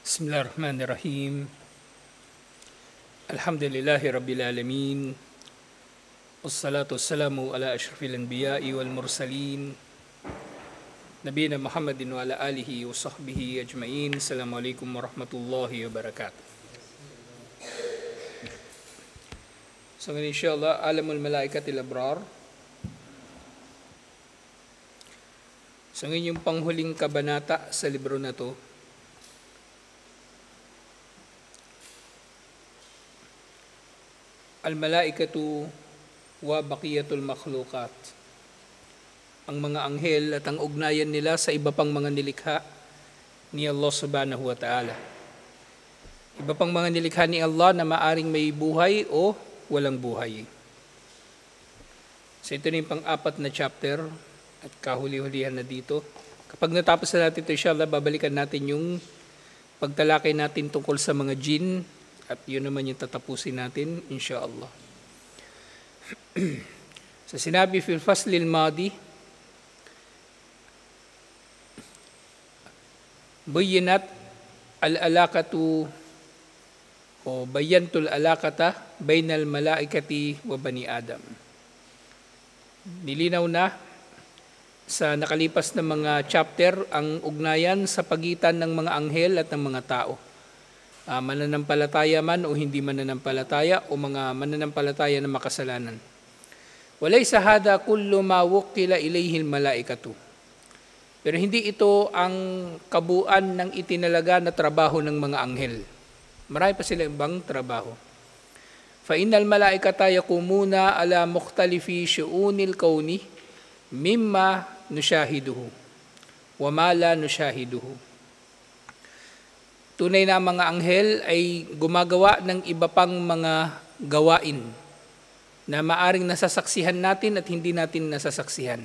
Bismillahirrahmanirrahim. Alhamdulillahi Rabbil Alamin. Wassalatu wassalamu ala ashrafil anbiya'i wal mursalin. Nabiyina Muhammadin wa ala alihi wa sahbihi ajma'in. Assalamualaikum warahmatullahi wabarakatuh. So ngayon insyaAllah, alamul malaikatil abrar. So ngayon yung panghuling kabanata sa libro na to. Al-malaikatu wa baqiyatul makhluqat. Ang mga anghel at ang ugnayan nila sa iba pang mga nilikha ni Allah subhanahu wa ta'ala. Iba pang mga nilikha ni Allah na maaring may buhay o walang buhay. So ito na yung pang-apat na chapter at kahuli-hulihan na dito. Kapag natapos na natin ito, inshallah, babalikan natin yung pagtalakay natin tungkol sa mga jinn. At yun naman yung tatapusin natin, insyaallah. So sinabi fil faslil madi, bayyinat al-alaqatu o bayyantul alaqata bainal malaikati wa bani Adam. Nilinaw na sa nakalipas na mga chapter ang ugnayan sa pagitan ng mga anghel at ng mga tao. Mananampalataya man o hindi mananampalataya o mga mananampalataya na makasalanan. Walaysa hada kullu ma wukkila ilayhi al-malaikatu. Pero hindi ito ang kabuuan ng itinalaga na trabaho ng mga anghel. Marami pa sila ibang trabaho. Fa innal malaikata yaqumuna ala mukhtalifi shu'unil kauni mimma nushahiduhu wa ma la nushahiduhu. Tunay na mga anghel ay gumagawa ng iba pang mga gawain na maaring nasasaksihan natin at hindi natin nasasaksihan.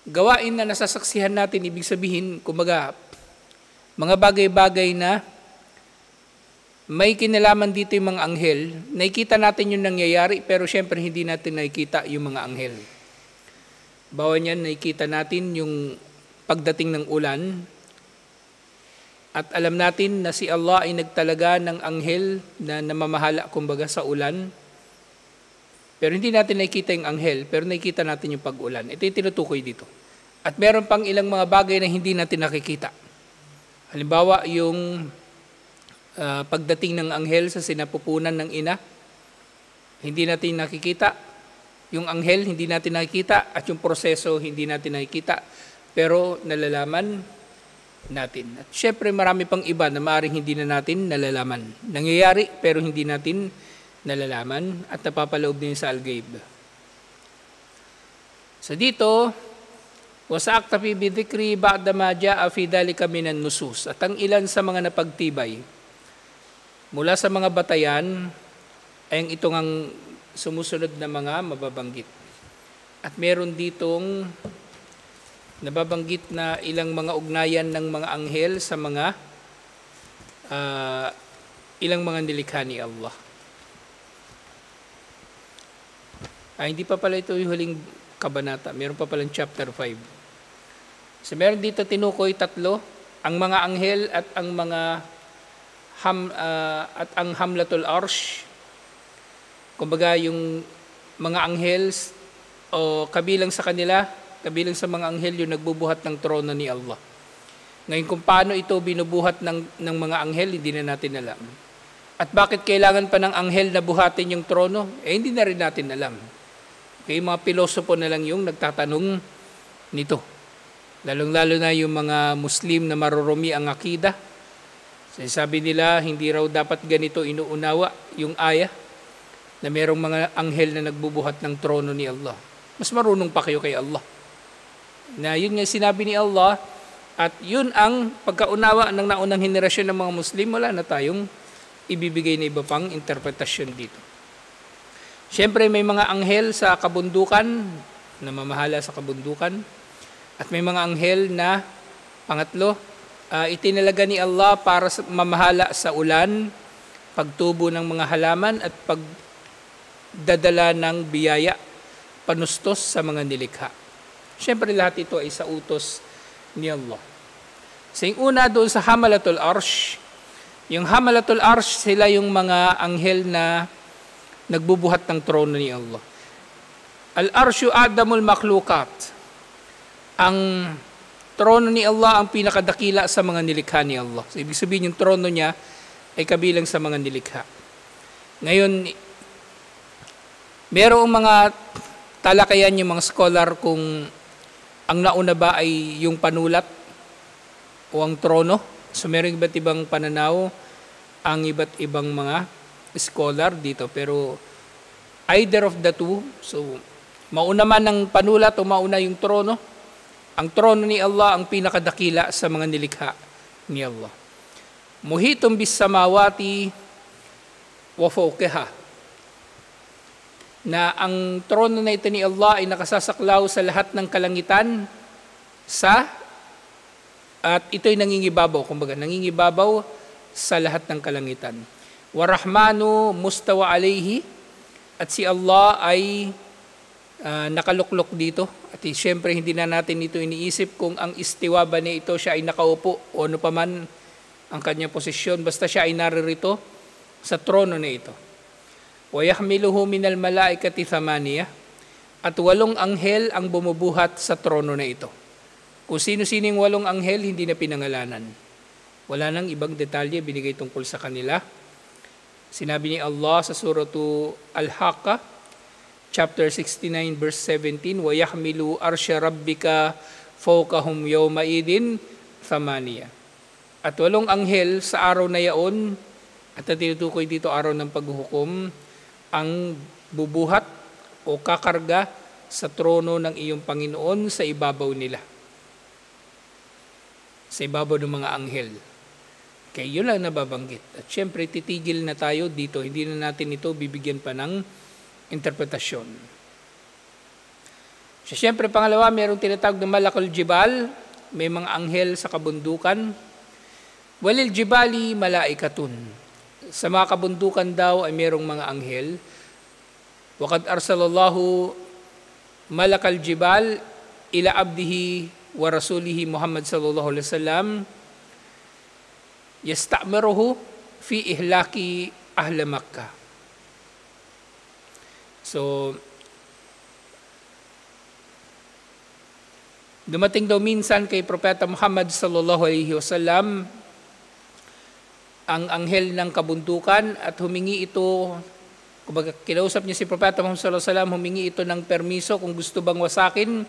Gawain na nasasaksihan natin, ibig sabihin, kumbaga, mga bagay-bagay na may kinalaman dito yung mga anghel, nakikita natin yung nangyayari, pero syempre hindi natin nakikita yung mga anghel. Bawa niyan, nakikita natin yung pagdating ng ulan. At alam natin na si Allah ay nagtalaga ng anghel na namamahala kumbaga sa ulan. Pero hindi natin nakikita yung anghel, pero nakikita natin yung pag-ulan. Ito yung tinutukoy dito. At meron pang ilang mga bagay na hindi natin nakikita. Halimbawa, yung pagdating ng anghel sa sinapupunan ng ina, hindi natin nakikita. Yung anghel, hindi natin nakikita. At yung proseso, hindi natin nakikita. Pero nalalaman natin. At syempre marami pang iba na maaaring hindi na natin nalalaman. Nangyayari pero hindi natin nalalaman at napapaloob din sa al-ghaib. So dito, wasa'akta fi bidhikri ba'da ma ja'a fi dhalika minan nusus. At ang ilan sa mga napagtibay mula sa mga batayan ay ang itong ang sumusunod na mga mababanggit. At meron ditong nababanggit na ilang mga ugnayan ng mga anghel sa mga ilang mga nilikha ni Allah. Hindi pa pala ito yung huling kabanata. Meron pa palang chapter 5. So meron dito tinukoy tatlo, ang mga anghel at ang mga ang hamlatul arsh. Kumbaga yung mga anghel o kabilang sa kanila, kabilang sa mga anghel yung nagbubuhat ng trono ni Allah. Ngayon kung paano ito binubuhat ng mga anghel, hindi na natin alam. At bakit kailangan pa ng anghel na buhatin yung trono? Hindi na rin natin alam. Okay, mga pilosopo na lang yung nagtatanong nito. Lalong-lalo na yung mga Muslim na marurumi ang akida. Sabi nila, hindi raw dapat ganito inuunawa yung ayah na merong mga anghel na nagbubuhat ng trono ni Allah. Mas marunong pa kayo kay Allah. Na yun nga sinabi ni Allah at yun ang pagkaunawa ng naunang henerasyon ng mga Muslim, wala na tayong ibibigay na iba pang interpretasyon dito. Siyempre may mga anghel sa kabundukan na mamahala sa kabundukan at may mga anghel na pangatlo, itinalaga ni Allah para mamahala sa ulan, pagtubo ng mga halaman at pagdadala ng biyaya, panustos sa mga nilikha. Siyempre lahat ito ay sa utos ni Allah. Sa una doon sa Hamalatul Arsh, Yung Hamalatul Arsh, sila yung mga anghel na nagbubuhat ng trono ni Allah. Al-Arshu Adamul Makhlukat. Ang trono ni Allah ang pinakadakila sa mga nilikha ni Allah. So, ibig sabihin yung trono niya ay kabilang sa mga nilikha. Ngayon, merong mga talakayan yung mga scholar kung ang nauna ba ay yung panulat o ang trono. So merong iba't ibang pananaw ang iba't ibang mga scholar dito. Pero either of the two, so mauna man ang panulat o mauna yung trono, ang trono ni Allah ang pinakadakila sa mga nilikha ni Allah. Muhitum bis samawati wa fawqiha, na ang trono na ito ni Allah ay nakasasaklaw sa lahat ng kalangitan at ito'y nangingibabaw, kumbaga nangingibabaw sa lahat ng kalangitan. Warahmanu mustawa alayhi, at si Allah ay nakaluklok dito. At siyempre hindi na natin ito iniisip kung ang istiwa ba niya ito siya ay nakaupo o ano paman ang kanyang posisyon, basta siya ay naririto sa trono na ito. وَيَحْمِلُهُ مِنَ الْمَلَائِكَةِ ثَمَانِيَةٍ, at 8 anghel ang bumubuhat sa trono na ito. Kung sino-sining 8 anghel, hindi na pinangalanan. Wala nang ibang detalye binigay tungkol sa kanila. Sinabi ni Allah sa suratu Al-Haqqah, chapter 69, verse 17, وَيَحْمِلُوا أَرْشَ رَبِّكَ فَوْقَهُمْ يَوْمَئِذٍ ثَمَانِيَةٍ. At 8 anghel sa araw na yaon, at tinutukoy dito araw ng paghuhukom, ang bubuhat o kakarga sa trono ng iyong Panginoon sa ibabaw nila. Sa ibabaw ng mga anghel. Kaya yun lang nababanggit. At syempre, titigil na tayo dito. Hindi na natin ito bibigyan pa ng interpretasyon. So, syempre, pangalawa, mayroong tinatawag na Malakul Jibal. May mga anghel sa kabundukan. Walil Jibali Malaikatun. Sa mga kabundukan daw ay mayroong mga anghel. Waqad arsalallahu malakal jibal ila abdihi wa rasulihi Muhammad sallallahu alaihi wasallam yasta'miruhu fi ihlaki ahli Makkah. So, dumating daw minsan kay Propeta Muhammad sallallahu alaihi wasallam ang anghel ng kabundukan at humingi ito, kumbaga kinausap niya si Propeta Muhammad sallallahu alaihi wasallam, humingi ito ng permiso kung gusto bang wasakin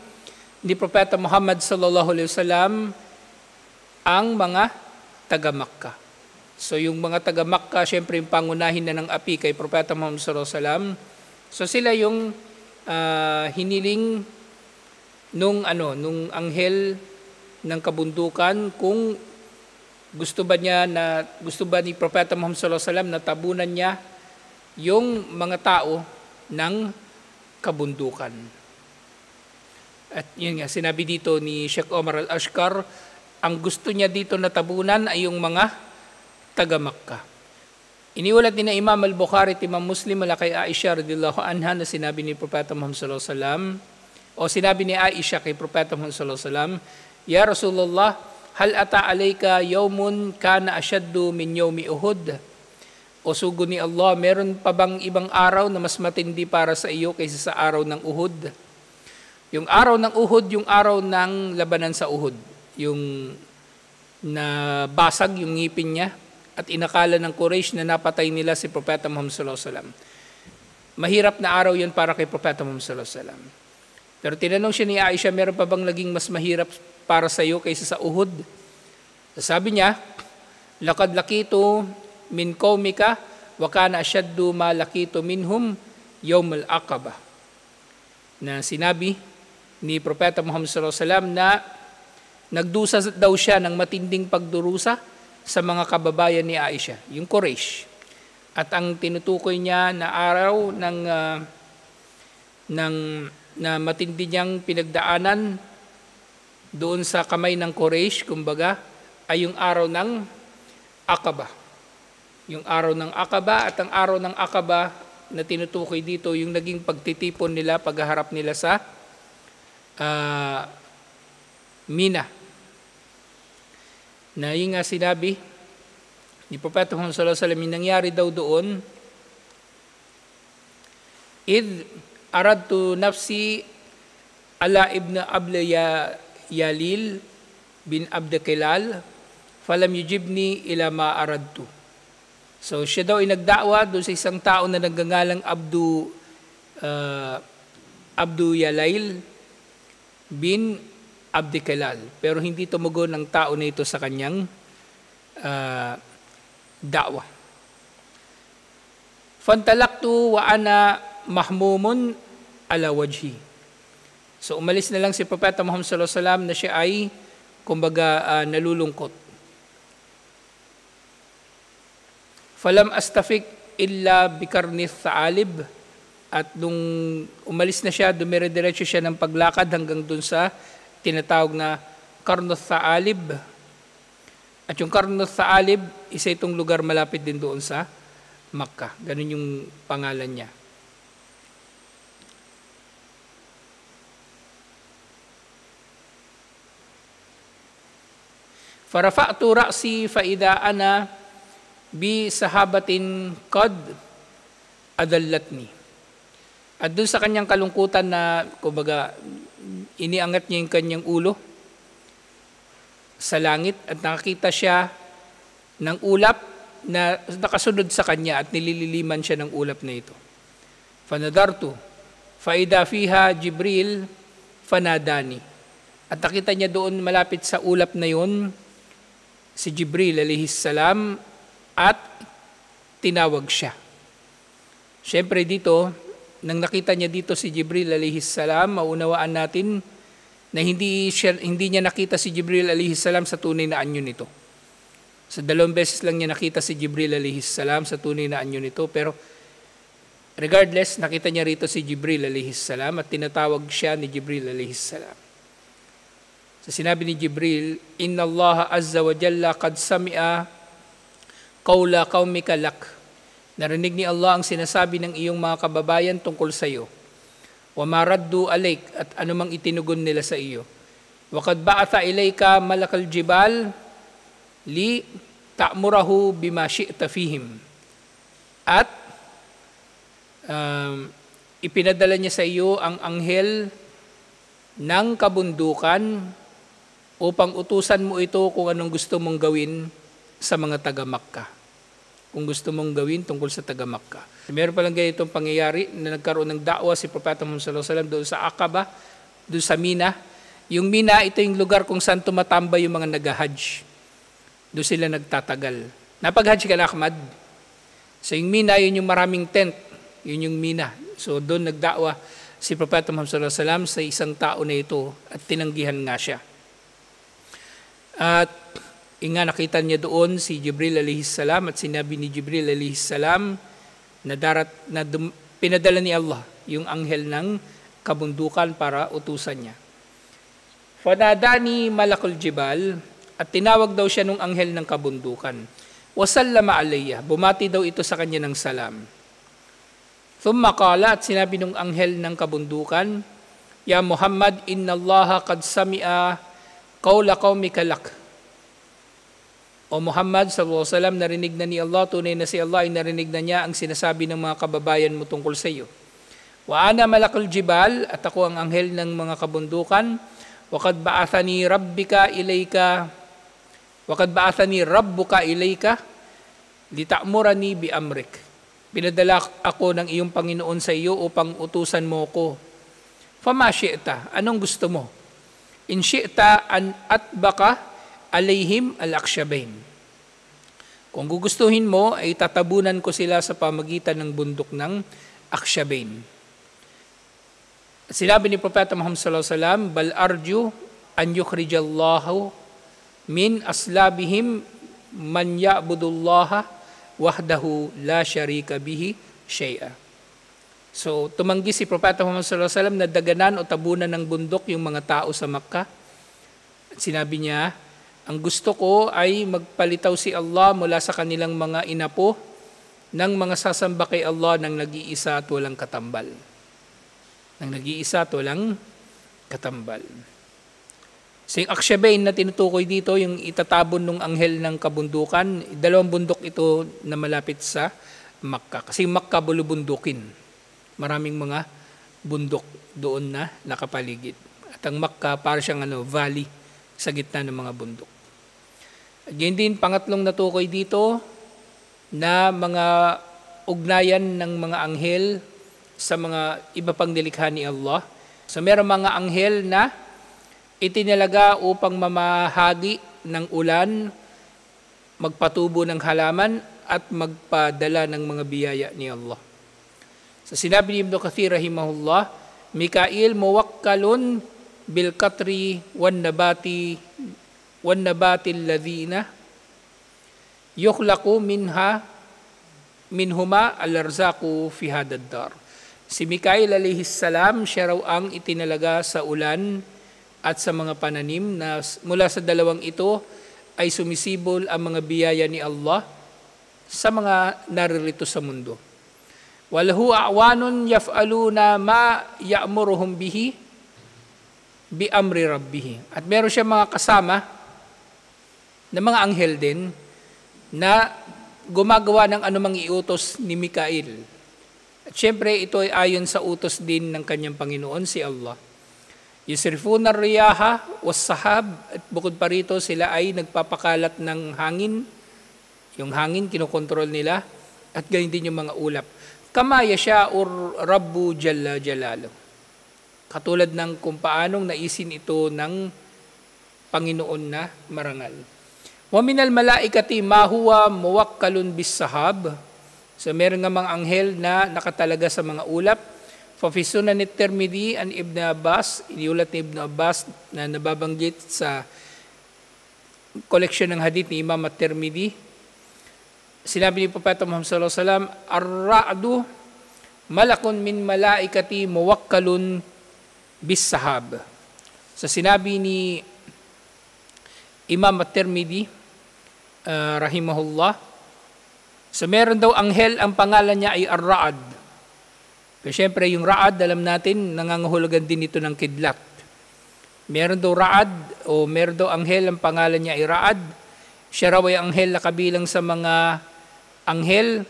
ni Propeta Muhammad sallallahu alaihi wasallam ang mga taga-Makkah. So yung mga taga-Makkah, syempre yung pangunahin na ng api kay Propeta Muhammad sallallahu alaihi wasallam. So sila yung hiniling nung anghel ng kabundukan kung gusto ba ni Propeta Muhammad sallallahu alaihi wasallam na tabunan niya yung mga tao ng kabundukan. At yun nga, sinabi dito ni Sheikh Omar Al-Ashkar, ang gusto niya dito na tabunan ay yung mga taga-Makkah. Iniulat ni na Imam Al-Bukhari at Imam Muslim mula kay Aisha radhiyallahu anha na sinabi ni Propeta Muhammad sallallahu alaihi wasallam, o sinabi ni Aisha kay Propeta Muhammad sallallahu alaihi wasallam, Ya Rasulullah, hal ata alayka yawmun kana ashaddu min yawmi Uhud? O sugo ni Allah, meron pa bang ibang araw na mas matindi para sa iyo kaysa sa araw ng Uhud? Yung araw ng Uhud, yung araw ng labanan sa Uhud. Yung nabasag yung ngipin niya at inakala ng Quraysh na napatay nila si Propeta Muhammad sallallahu alaihi wasallam. Mahirap na araw yun para kay Propeta Muhammad sallallahu alaihi wasallam. Pero tinanong siya ni Aisha, meron pa bang naging mas mahirap para sa iyo kaysa sa Uhud? Sabi niya, laqad laqitu min qaumika wa kana ashaddu ma laqitu minhum yawm al-aqabah. Na sinabi ni Propeta Muhammad sallallahu alaihi wasallam na nagdusa daw siya ng matinding pagdurusa sa mga kababayan ni Aisha, yung Quraysh. At ang tinutukoy niya na araw na matindi niyang pinagdaanan doon sa kamay ng Quraysh, kumbaga, ay yung araw ng Aqaba. Yung araw ng Aqaba, at ang araw ng Aqaba na tinutukoy dito, yung naging pagtitipon nila, pagharap nila sa Mina. Na yung nga sinabi ni Propeta Muhammad sallallahu alaihi wasallam, nangyari daw doon, id aradtu nafsi ala ibn Yalil bin Abdakilal falam yujibni ila ma aradtu. So siya daw ay nagdakwa doon sa isang tao na nagngangalang Abdu Yalail bin Abdikilal, pero hindi tumugon ng tao na ito sa kanyang da'wa. Fantalaktu wa ana mahmumun ala wajhi. So umalis na lang si Propeta Muhammad sallallahu alaihi wasallam na siya ay kumbaga nalulungkot. Falam astafik illa bikarni tha'alib. At nung umalis na siya, dumire-diretso siya ng paglakad hanggang dun sa tinatawag na Karno Tha'alib. At yung Karno Tha'alib, isa itong lugar malapit din doon sa Makkah. Ganun yung pangalan niya. Farafa'tu ra'si fa'ida ana bi sahabatin qad adallatni. At doon sa kanyang kalungkutan na, kumbaga, iniangat niya yung kanyang ulo sa langit at nakakita siya ng ulap na nakasunod sa kanya at nilililiman siya ng ulap na ito. Fanadartu, faida fiha Jibril fanadani. At nakita niya doon malapit sa ulap na yun, si Jibril alayhis salam, at tinawag siya. Siyempre dito, nang nakita niya dito si Jibril alayhis salam, maunawaan natin na hindi niya nakita si Jibril alayhis salam sa tunay na anyo nito. Sa 2 beses lang niya nakita si Jibril alayhis salam sa tunay na anyo nito, pero regardless, nakita niya rito si Jibril alayhis salam at tinatawag siya ni Jibril alayhis salam. So sinabi ni Jibril, Inna Allah azza wa jalla qad sami'a qawla qawmika lak. Narinig ni Allah ang sinasabi ng iyong mga kababayan tungkol sa iyo. Wa maraddu alayk, at anumang itinugon nila sa iyo. Wa qad ba'atha ilayka malakal jibal li ta'murahu bima syi'ta fihim. At ipinadala niya sa iyo ang anghel ng kabundukan upang utusan mo ito kung anong gusto mong gawin sa mga taga-Makkah. Kung gusto mong gawin tungkol sa taga-Makkah. Meron palang ganitong pangyayari na nagkaroon ng da'wa si Propeta Muhammad sallallahu alaihi wasallam doon sa Aqaba, doon sa Mina. Yung Mina, ito yung lugar kung saan tumatambay yung mga nag-hajj. Doon sila nagtatagal. Napag-hajj ka na, Ahmad? So yung Mina, yun yung maraming tent. Yun yung Mina. So doon nagda'wa si Propeta Muhammad sallallahu alaihi wasallam sa isang tao na ito at tinanggihan nga siya. At nakita niya doon si Jibril alayhis salam at sinabi ni Jibril alayhis salam na pinadala ni Allah yung anghel ng kabundukan para utusan niya. Fanadani malakul jibal, at tinawag daw siya nung anghel ng kabundukan. Wasallama alayya, bumati daw ito sa kanya ng salam. Thumma qala, at sinabi nung anghel ng kabundukan, Ya Muhammad, inna Allah qad sami'a qawla qawmika lak. O Muhammad sallallahu alaihi wasallam, narinig na ni Allah, tunay na si Allah ay narinig na niya ang sinasabi ng mga kababayan mo tungkol sa iyo. Wa ana malakul jibal, at ako ang anghel ng mga kabundukan. Wa qad ba'athani rabbuka ilayka lita'murani bi amrik. Pinadala ako ng iyong Panginoon sa iyo upang utusan mo ko. Fama syi'ta, anong gusto mo? In syi'ta an atbaka alayhim al-aksyabain. Kung gugustuhin mo, ay tatabunan ko sila sa pamagitan ng bundok ng Aksyabain. Sinabi ni Propeta Muhammad sallallahu alaihi wasallam, Bal arju an yukhrijallahu min aslabihim man ya'budullaha wahdahu la syarika bihi syai'a. So, tumanggi si Propeta Muhammad sallallahu alaihi wasallam na daganan o tabunan ng bundok yung mga tao sa Makkah. At sinabi niya, ang gusto ko ay magpalitaw si Allah mula sa kanilang mga inapo ng mga sasamba kay Allah ng nag-iisa at walang katambal. So yung Akshabain na tinutukoy dito, yung itatabon ng anghel ng kabundukan, 2 bundok ito na malapit sa Makkah. Kasi Makkah bulubundukin. Maraming mga bundok doon na nakapaligid. At ang Makkah para siyang valley sa gitna ng mga bundok. At yun din, pangatlong natukoy dito na mga ugnayan ng mga anghel sa mga iba pang nilikha ni Allah. So meron mga anghel na itinalaga upang mamahagi ng ulan, magpatubo ng halaman, at magpadala ng mga biyaya ni Allah. So sinabi ni Ibn Kathir rahimahullah, Mikail muwakkalun bil katri wan nabati alladhina yukhlaqu minhuma al-arzaqu fi hadad dar. Si Mikail alayhis salam, siya raw ang itinalaga sa ulan at sa mga pananim na mula sa dalawang ito ay sumisibol ang mga biyaya ni Allah sa mga naririto sa mundo. Walahu a'wanun yaf'aluna ma ya'muruhum bihi bi amri rabbih. At meron siya mga kasama na mga anghel din na gumagawa ng anumang iutos ni Mikail. At syempre ito ay ayon sa utos din ng kanyang Panginoon si Allah. Yusrifuna riyaha was sahab, at bukod pa rito sila ay nagpapakalat ng hangin. Yung hangin kinokontrol nila, at ganyan din yung mga ulap. Kama yasha'ur Rabbu Jalla Jalaluhu. Katulad ng kung paanong naisin ito ng Panginoon na marangal. Wa minal malaikati ma huwa muwakkalun bis sahab. So meron nga mga anghel na nakatalaga sa mga ulap. Fa fi Sunan at-Tirmidhi an Ibn Abbas, iniulat ni Ibn Abbas na nababanggit sa koleksyon ng hadith ni Imam at-Tirmidhi. Sinabi ni Propeta Muhammad sallallahu alaihi wasallam, ar-ra'du malakun min malaikati muwakkalun bis sahab. So sinabi ni Imam at-Tirmidhi rahimahullah, so meron daw anghel, ang pangalan niya ay ar-ra'ad. Pero syempre yung ra'ad, alam natin, nangangahulugan din ito ng kidlat. Meron daw ra'ad, o meron daw anghel, ang pangalan niya ay ra'ad. Siya raw ay anghel na kabilang sa mga anghel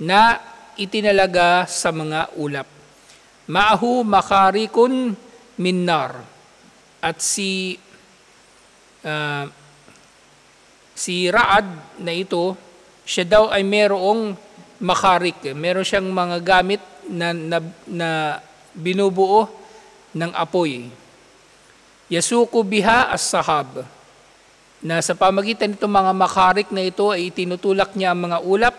na itinalaga sa mga ulap. Ma'ahu makarikun min nar. At si Ra'ad na ito, siya daw ay merong makarik. Meron siyang mga gamit na binubuo ng apoy. Yasuku biha as-sahab. Na sa pamagitan nitong mga makarik na ito ay tinutulak niya ang mga ulap,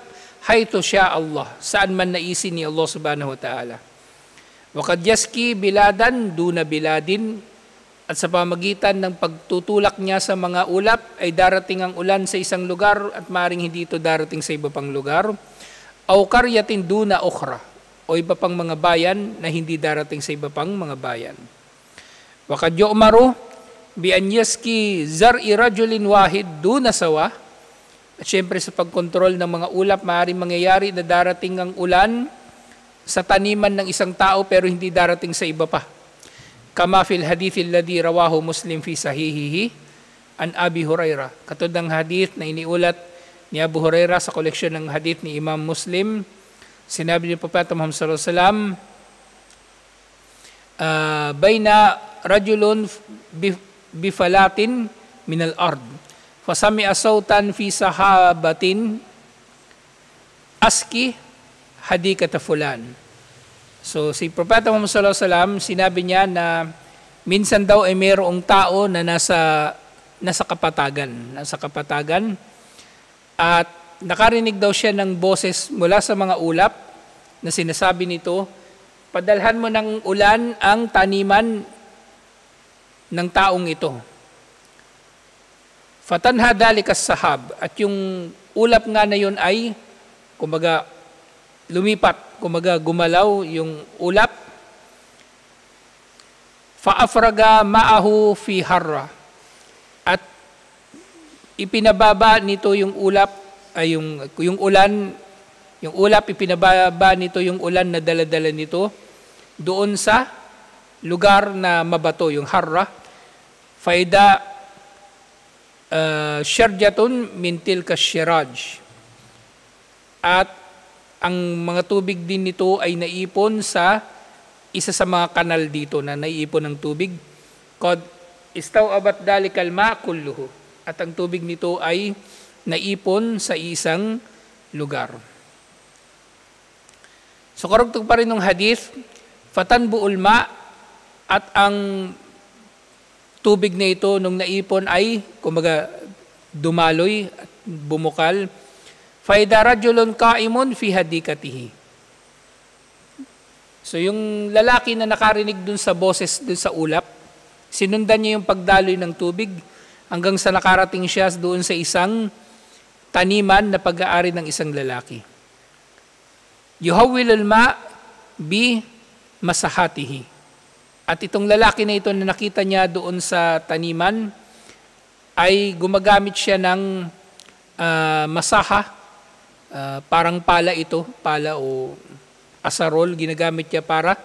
hayto siya Allah, saan man naisin ni Allah subhanahu wa ta'ala. Wakad yaski biladan duna biladin, at sa pamagitan ng pagtutulak niya sa mga ulap ay darating ang ulan sa isang lugar at maring hindi ito darating sa iba pang lugar. Aw qaryatin duna ukhra, o iba pang mga bayan na hindi darating sa iba pang mga bayan. Wakad yu'maru bi an yaski zar'i rajulin wahid duna sawa. At syempre sa pagkontrol ng mga ulap, maaaring mangyayari na darating ang ulan sa taniman ng isang tao pero hindi darating sa iba pa. Kama fil hadith alladhi rawahu Muslim fi sahihihi an Abi Hurairah. Katulad ng hadith na iniulat ni Abu Hurairah sa koleksyon ng hadith ni Imam Muslim, sinabi ni Propeta Muhammad sallallahu alaihi wasallam, bayna rajulun bifalatin min al-ard fasami'a sautan fi sahabatin aski hadikata fulan. So si Propeta Muhammad sallallahu alaihi wasallam, sinabi niya na minsan daw ay mayroong tao na nasa kapatagan at nakarinig daw siya ng boses mula sa mga ulap na sinasabi nito, padalhan mo ng ulan ang taniman ng taong ito. Fatanha dalikas sahab, at yung ulap nga na yun ay kumbaga lumipat, kumbaga gumalaw yung ulap. Faafraga ma'ahu fi harra, at ipinababa nito yung ulap ay yung ulan, yung ulap ipinababa nito yung ulan na dala-dala nito doon sa lugar na mabato, yung harra. faida syarjatun min tilka syiraj. At ang mga tubig din nito ay naipon sa isa sa mga kanal dito na naipon ng tubig. Qad istaw'abat dalikal ma kulluhu. At ang tubig nito ay naipon sa isang lugar. So karugtog pa rin ng hadith, fatanbu'ul ma, at ang tubig na ito nung naipon ay kumbaga dumaloy at bumukal. Faida rajulun qaimun fi hadikatihi. So yung lalaki na nakarinig dun sa boses dun sa ulap, sinundan niya yung pagdaloy ng tubig hanggang sa nakarating siya doon sa isang taniman na pag-aari ng isang lalaki. Yuhawwilul ma bi masahatihi. At itong lalaki na ito na nakita niya doon sa taniman ay gumagamit siya ng masaha, parang pala ito, pala o asarol, ginagamit niya para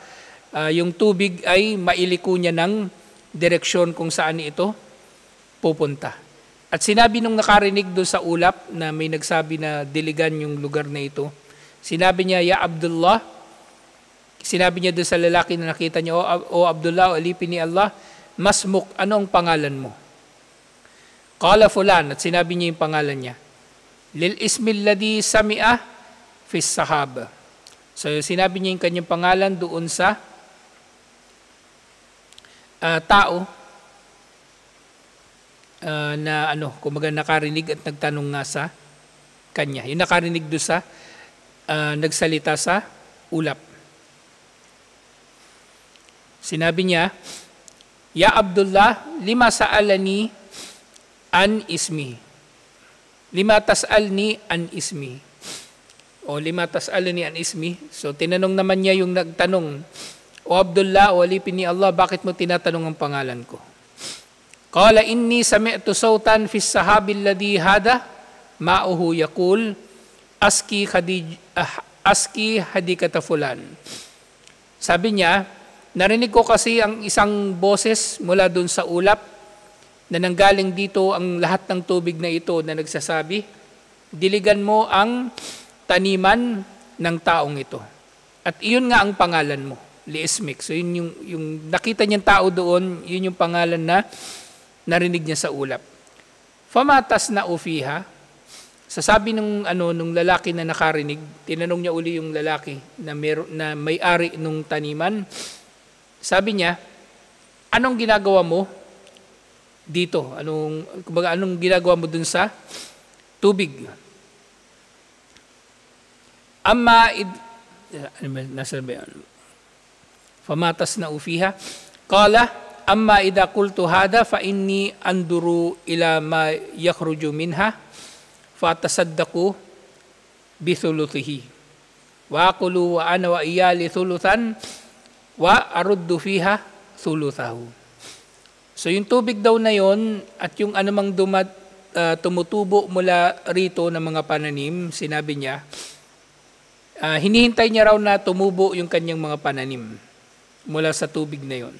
yung tubig ay mailiko niya ng direksyon kung saan ito pupunta. At sinabi nung nakarinig doon sa ulap na may nagsabi na diligan yung lugar na ito, sinabi niya, Ya Abdullah, sinabi niya doon sa lalaki na nakita niya, O Abdullah, o alipin ni Allah, masmuk, ano ang pangalan mo? Qala fulan, at sinabi niya yung pangalan niya. Lil ismil ladhi sami'ah fis sahaba. So sinabi niya yung kanyang pangalan doon sa tao na kumbaga nakarinig at nagtanong nga sa kanya. Yung nakarinig doon sa nagsalita sa ulap. Sinabi niya, Ya Abdullah, lima sa'alani an ismi. Lima tas'alni an ismi. O lima tas'alani an ismi. So tinanong naman niya yung nagtanong, O Abdullah, o alipin ni Allah, bakit mo tinatanong ang pangalan ko? Qala inni sami'tu sawtan fis sahabil ladhi hada ma'uhu yaqul aski hadikata fulan. Sabi niya, narinig ko kasi ang isang boses mula doon sa ulap na nanggaling dito ang lahat ng tubig na ito na nagsasabi, diligan mo ang taniman ng taong ito. At iyon nga ang pangalan mo, Liismik. So yun yung nakita niyang tao doon, yun yung pangalan na narinig niya sa ulap. Famatas na ufiha, sasabi nung lalaki na nakarinig, tinanong niya uli yung lalaki na may-ari nung taniman. Sabi niya, anong ginagawa mo dito? Anong ginagawa mo dun sa tubig? Famatas na ufiha. Qala, amma idha qultu hada fa inni anduru ila ma yakhruju minha fa tasaddaqu bi thuluthihi wa aqulu wa ana wa iyali thuluthan wa aruddu fiha thuluthahu. So yung tubig daw na yon at yung anumang tumutubo mula rito ng mga pananim, sinabi niya, hinihintay niya raw na tumubo yung kanyang mga pananim mula sa tubig na yon.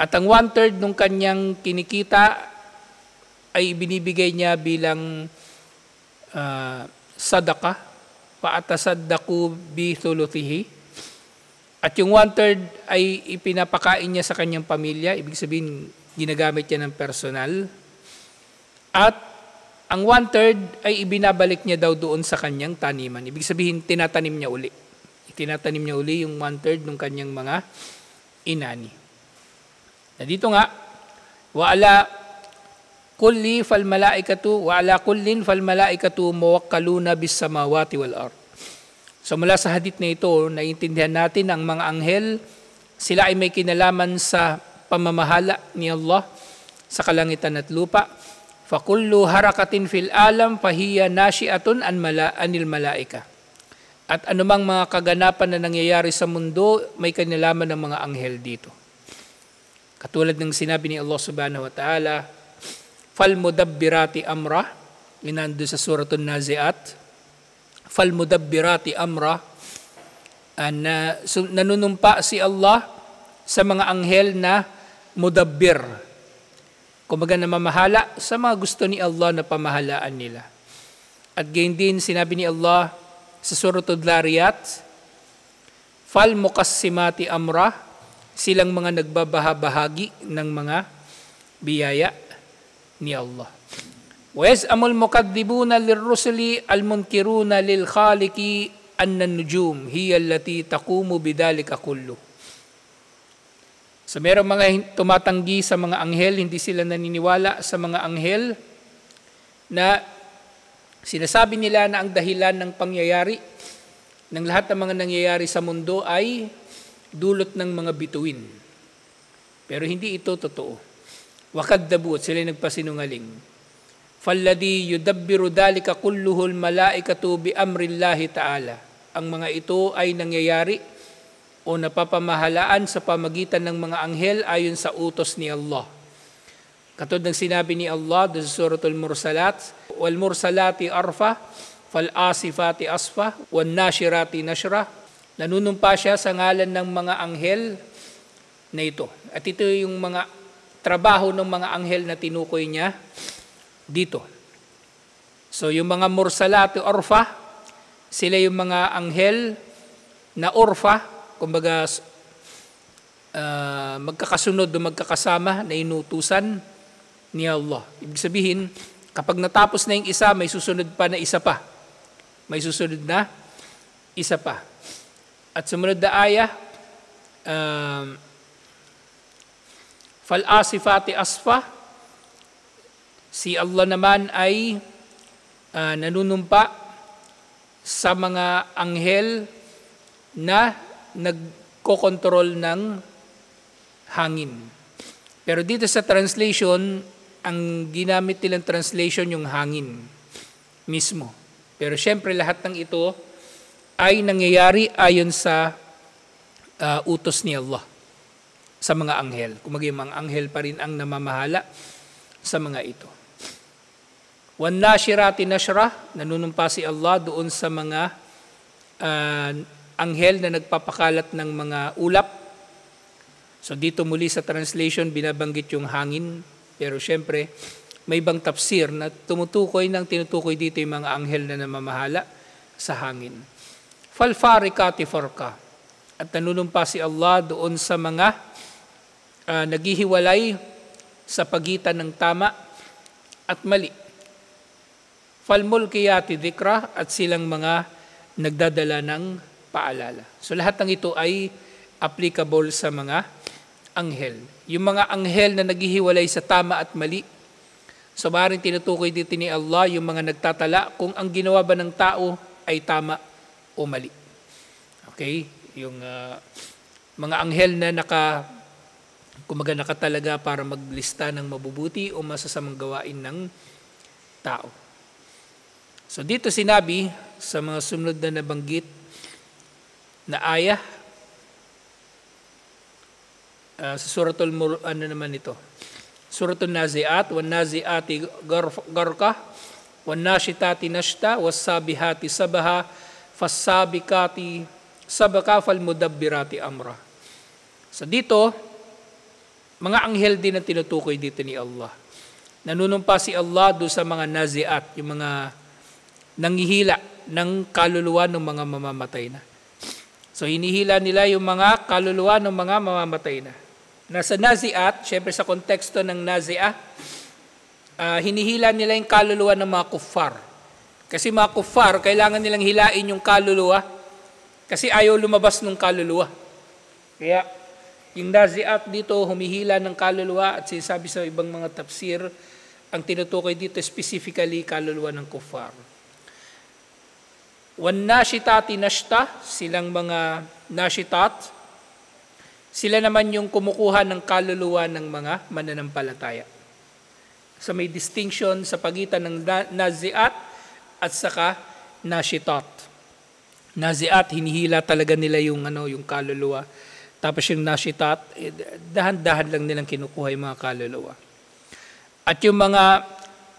At ang 1/3 ng kanyang kinikita ay binibigay niya bilang sadaka, paatasaddaku bi thuluthihi. At yung 1/3 ay ipinapakain niya sa kanyang pamilya, ibig sabihin ginagamit niya ng personal. At ang 1/3 ay ibinabalik niya daw doon sa kanyang taniman. Ibig sabihin tinatanim niya uli. Itinatanim niya uli yung 1/3 ng kanyang mga inani. Na dito nga, wa ala kullin fal malaikatu muwakkaluna bis samawati wal ard. So mula sa hadith na ito, naiintindihan natin ang mga anghel, sila ay may kinalaman sa pamamahala ni Allah sa kalangitan at lupa. Fakullu harakatin fil alam fahiya nashi'atun anil malaika. At anumang mga kaganapan na nangyayari sa mundo, may kinalaman ng mga anghel dito. Katulad ng sinabi ni Allah subhanahu wa ta'ala, فَالْمُدَبِّرَاتِ أَمْرًا, inando sa Suratun Nazi'at, فَالْمُدَبِّرَاتِ أَمْرًا, nanunumpa si Allah sa mga anghel na mudabbir. Kumbaga namamahala sa mga gusto ni Allah na pamahalaan nila. At gayon din sinabi ni Allah sa Suratul Dhariyat, fal muqassimati amra, silang mga nagbabahabahagi ng mga biyaya ni Allah. Wa yaz'amul mukaththibuna lirrusuli almunkiruna lilkhaliqi anna an-nujum hiya allati taqumu bidhalika kullu. So merong mga tumatanggi sa mga anghel, hindi sila naniniwala sa mga anghel na sinasabi nila na ang dahilan ng pangyayari ng lahat ng mga nangyayari sa mundo ay dulot ng mga bituin. Pero hindi ito totoo. Wakaddabu, at sila nagpasinungaling. Falladhi yudabbiru dhalika kulluhul malaikatu bi amrillahi ta'ala. Ang mga ito ay nangyayari o napapamahalaan sa pamagitan ng mga anghel ayon sa utos ni Allah. Katulad ng sinabi ni Allah sa Suratul Mursalat, wal mursalati arfa, fal asifati asfa, wan nashirati nashra. Nanunumpa siya sa ngalan ng mga anghel na ito. At ito yung mga trabaho ng mga anghel na tinukoy niya dito. So yung mga mursalati arfa, sila yung mga anghel na urfa, kumbaga magkakasunod o magkakasama na inutusan ni Allah. Ibig sabihin, kapag natapos na yung isa, may susunod pa na isa pa. May susunod na isa pa. At sumunod na ayah, fal asifati asfa, si Allah naman ay nanunumpa sa mga anghel na nagkokontrol ng hangin. Pero dito sa translation, ang ginamit nilang translation yung hangin mismo. Pero syempre lahat ng ito ay nangyayari ayon sa utos ni Allah sa mga anghel. Kung maging mga anghel pa rin ang namamahala sa mga ito. Wan nashirati nashra, nanunumpa si Allah doon sa mga anghel na nagpapakalat ng mga ulap. So dito muli sa translation, binabanggit yung hangin. Pero syempre, may ibang tafsir na tinutukoy dito yung mga anghel na namamahala sa hangin. Falfarikati farka. At nanunumpa si Allah doon sa mga naghihiwalay sa pagitan ng tama at mali. Falmulkiyati dhikra, at silang mga nagdadala ng paalala. So lahat ng ito ay applicable sa mga anghel. Yung mga anghel na naghihiwalay sa tama at mali, so maaaring tinutukoy dito ni Allah yung mga nagtatala kung ang ginawa ba ng tao ay tama o mali. Okay? Yung mga anghel na nakatalaga para maglista ng mabubuti o masasamang gawain ng tao. So dito sinabi sa mga sumunod na nabanggit na ayah sa suratul Suratul Nazi'at, wan nazi'ati garqa, wan nashitati nashta, was sabihati sabaha, fas sabikati sabaka, fal mudabbirati amra. So dito, mga anghel din ang tinutukoy dito ni Allah. Nanunumpa si Allah doon sa mga nazi'at, yung mga nanghihila ng kaluluwa ng mga mamamatay na. So hinihila nila yung mga kaluluwa ng mga mamamatay na. Nasa nazi'at, syempre sa konteksto ng nazi'ah, hinihila nila yung kaluluwa ng mga kuffar. Kasi mga kuffar, kailangan nilang hilain yung kaluluwa kasi ayaw lumabas ng kaluluwa. Kaya yung nazi'at dito, humihila ng kaluluwa at sinasabi sa ibang mga tafsir, ang tinutukoy dito specifically kaluluwa ng kuffar. Wan nashitati nashta, silang mga nashitat, sila naman yung kumukuha ng kaluluwa ng mga mananampalataya. So may distinction sa pagitan ng nazi'at at saka nashitat. Nazi'at, hinihila talaga nila yung kaluluwa. Tapos yung nashitat, dahan-dahan lang nilang kinukuha yung mga kaluluwa. At yung mga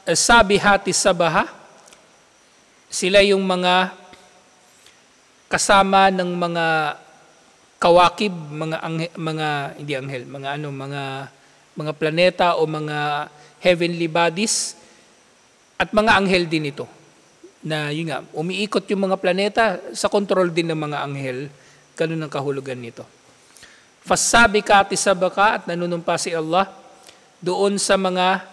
sabihati sabaha, sila yung mga kasama ng mga kawakib, mga mga planeta o mga heavenly bodies at mga anghel din ito. Na yun nga, umiikot yung mga planeta sa kontrol din ng mga anghel. Ganun ang kahulugan nito. Fasabikati sabaka, at nanunumpa si Allah doon sa mga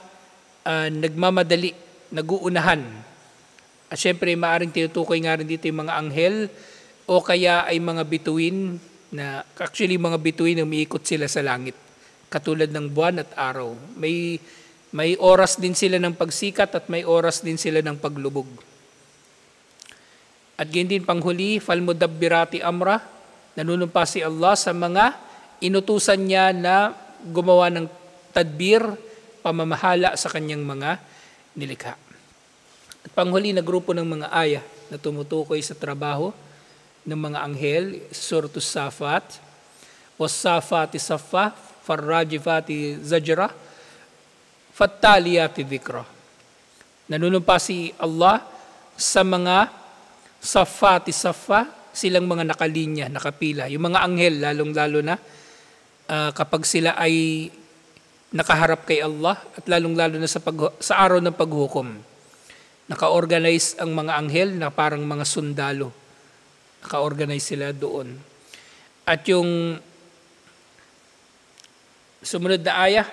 nagmamadali, naguunahan. At syempre, maaring tinutukoy nga rin dito yung mga anghel o kaya ay mga bituin na actually mga bituin na umiikot sila sa langit. Katulad ng buwan at araw. May oras din sila ng pagsikat at may oras din sila ng paglubog. At ganyan din panghuli, falmudabbirati amra, nanunumpa si Allah sa mga inutusan niya na gumawa ng tadbir, pamamahala sa kanyang mga nilikha. At panghuli na grupo ng mga ayah na tumutukoy sa trabaho ng mga anghel, Suratul Safat, was-safati saffa, farrajifati zajra, fattaliyati dhikra. Nanunumpa si Allah sa mga safati saffa, silang mga nakalinya, nakapila. Yung mga anghel, lalong-lalo na kapag sila ay nakaharap kay Allah at lalong-lalo na sa araw ng paghukom. Naka-organize ang mga anghel na parang mga sundalo. Naka-organize sila doon. At yung sumunod na ayah,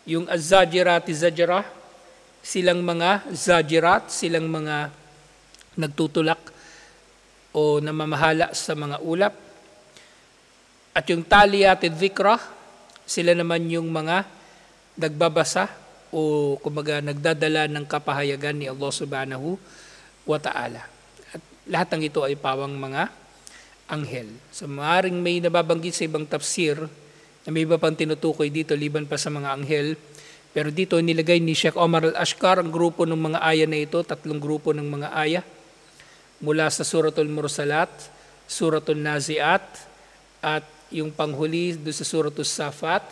yung az-zajirati zajra, silang mga zajirat, silang mga nagtutulak o namamahala sa mga ulap. At yung taliyati dhikra, sila naman yung mga nagbabasa o kumbaga nagdadala ng kapahayagan ni Allah subhanahu wa ta'ala. At lahat ng ito ay pawang mga anghel. So maaaring may nababanggit sa ibang tafsir na may iba pang tinutukoy dito liban pa sa mga anghel. Pero dito nilagay ni Sheikh Omar Al-Ashkar ang grupo ng mga aya na ito, 3 grupo ng mga aya. Mula sa Suratul Mursalat, Suratul Naziat, at yung panghuli doon sa Suratul Safat,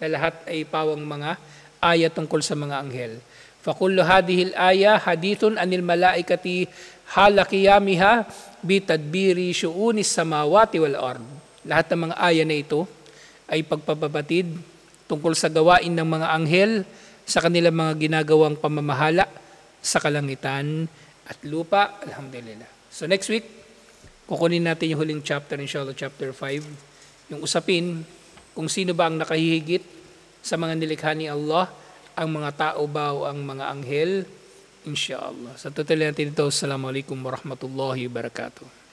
na lahat ay pawang mga aya tungkol sa mga anghel. Fakullu hadihil aya hadithun anil malaikati hala qiyamiha bitadbiri syu'unis samawati wal ard. Lahat ng mga aya na ito ay pagpapabatid tungkol sa gawain ng mga anghel sa kanilang mga ginagawang pamamahala sa kalangitan at lupa. Alhamdulillah. So next week, kukunin natin yung huling chapter, inshallah, chapter 5. Yung usapin kung sino ba ang nakahihigit sa mga nilikha ni Allah, ang mga tao ba o ang mga anghel, inshallah. Sa tutuloy natin ito, assalamualaikum warahmatullahi wabarakatuh.